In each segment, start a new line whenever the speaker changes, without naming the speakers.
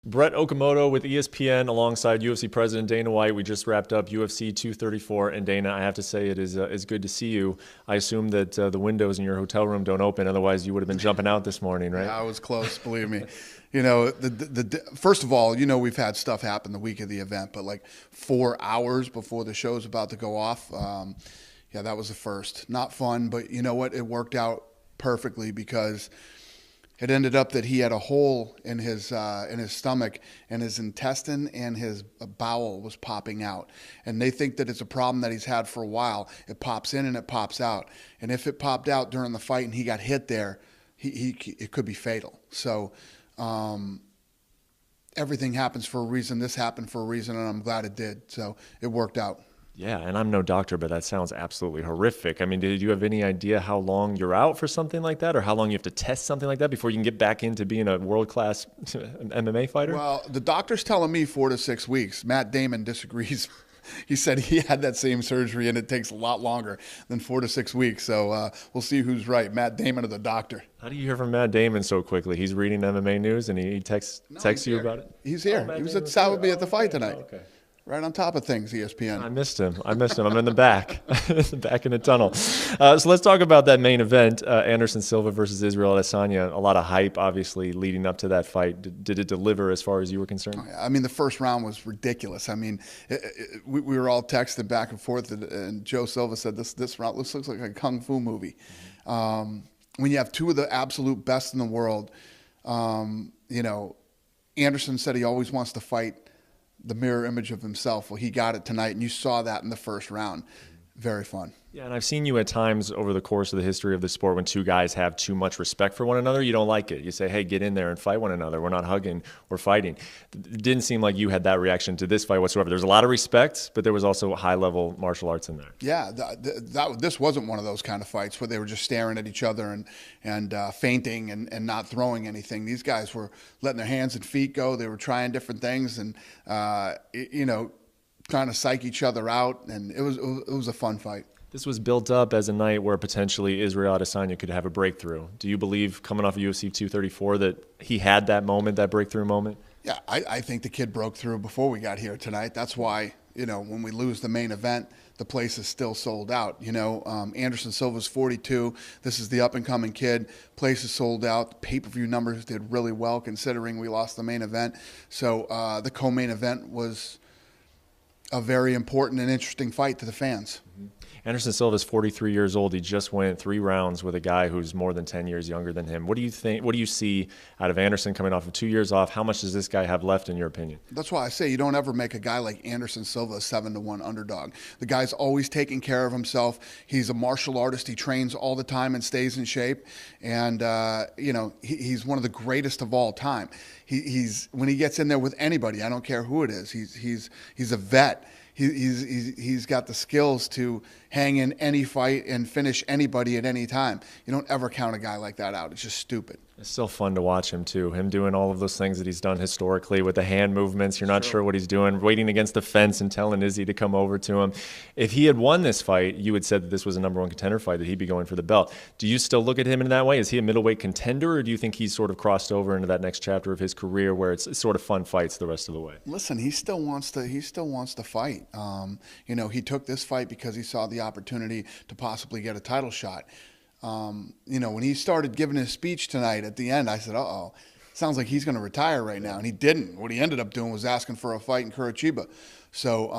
Brett Okamoto with ESPN alongside UFC President Dana White. We just wrapped up UFC 234, and Dana, I have to say it is good to see you. I assume that the windows in your hotel room don't open, otherwise you would have been jumping out this morning, right?
Yeah, I was close, believe me. You know, first of all, you know, we've had stuff happen the week of the event, but like 4 hours before the show's about to go off, yeah, that was the first. Not fun, but you know what? It worked out perfectly because it ended up that he had a hole in his stomach, and his intestine and his bowel was popping out. And they think that it's a problem that he's had for a while. It pops in and it pops out. And if it popped out during the fight and he got hit there, it could be fatal. So everything happens for a reason. This happened for a reason, and I'm glad it did. So it worked out.
Yeah, and I'm no doctor, but that sounds absolutely horrific. I mean, did you have any idea how long you're out for something like that, or how long you have to test something like that before you can get back into being a world-class MMA fighter?
Well, the doctor's telling me 4 to 6 weeks. Matt Damon disagrees. He said he had that same surgery, and it takes a lot longer than 4 to 6 weeks. So we'll see who's right, Matt Damon or the doctor.
How do you hear from Matt Damon so quickly? He's reading MMA news, and he texts you about it?
He's here. He was at Southerby at the fight tonight. Okay. Right on top of things, ESPN.
I missed him. I'm in the back, back in the tunnel. So let's talk about that main event, Anderson Silva versus Israel Adesanya. A lot of hype, obviously, leading up to that fight. Did it deliver as far as you were concerned?
I mean, the first round was ridiculous. I mean, we were all texting back and forth, and Joe Silva said, this round looks like a kung fu movie. When you have two of the absolute best in the world, you know, Anderson said he always wants to fight the mirror image of himself. Well, he got it tonight, and you saw that in the first round. Very fun.
Yeah, and I've seen you at times over the course of the history of the sport when two guys have too much respect for one another, you don't like it. You say, hey, get in there and fight one another. We're not hugging, we're fighting. It didn't seem like you had that reaction to this fight whatsoever. There's a lot of respect, but there was also high-level martial arts in there.
Yeah, this wasn't one of those kind of fights where they were just staring at each other and feinting and not throwing anything. These guys were letting their hands and feet go. They were trying different things and, you know, trying to psych each other out, and it was a fun fight.
This was built up as a night where potentially Israel Adesanya could have a breakthrough. Do you believe, coming off of UFC 234, that he had that moment, that breakthrough moment?
Yeah, I think the kid broke through before we got here tonight. That's why, you know, when we lose the main event, the place is still sold out. You know, Anderson Silva's 42. This is the up-and-coming kid. Place is sold out. The pay-per-view numbers did really well considering we lost the main event. So the co-main event was a very important and interesting fight to the fans.
Anderson Silva is 43 years old. He just went 3 rounds with a guy who's more than 10 years younger than him. What do you think? What do you see out of Anderson coming off of 2 years off? How much does this guy have left, in your opinion?
That's why I say you don't ever make a guy like Anderson Silva a 7-1 underdog. The guy's always taking care of himself. He's a martial artist. He trains all the time and stays in shape. And you know, he's one of the greatest of all time. He's when he gets in there with anybody, I don't care who it is. He's a vet. He's got the skills to hang in any fight and finish anybody at any time. You don't ever count a guy like that out. It's just stupid.
It's still fun to watch him, too. Him doing all of those things that he's done historically with the hand movements. You're not sure what he's doing, waiting against the fence and telling Izzy to come over to him. If he had won this fight, you had said that this was a #1 contender fight, that he'd be going for the belt. Do you still look at him in that way? Is he a middleweight contender, or do you think he's sort of crossed over into that next chapter of his career where it's sort of fun fights the rest of the way?
Listen, he still wants to fight. You know, he took this fight because he saw the opportunity to possibly get a title shot. You know, when he started giving his speech tonight at the end, I said, uh-oh, sounds like he's going to retire right now. And he didn't. What he ended up doing was asking for a fight in Curitiba. So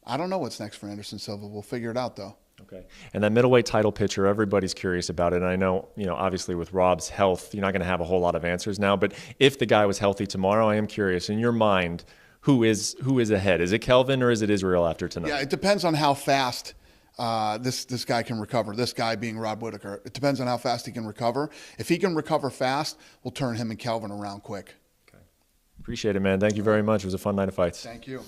I don't know what's next for Anderson Silva. We'll figure it out, though.
Okay. And that middleweight title picture, everybody's curious about it. And I know, you know, obviously with Rob's health, you're not going to have a whole lot of answers now. But if the guy was healthy tomorrow, I am curious, in your mind, who is ahead? Is it Kelvin or is it Israel after tonight?
Yeah, it depends on how fast this guy can recover, this guy being Rob Whittaker. It depends on how fast he can recover. If he can recover fast, we'll turn him and Kelvin around quick.
Okay. Appreciate it, man. Thank you very much. It was a fun night of fights.
Thank you.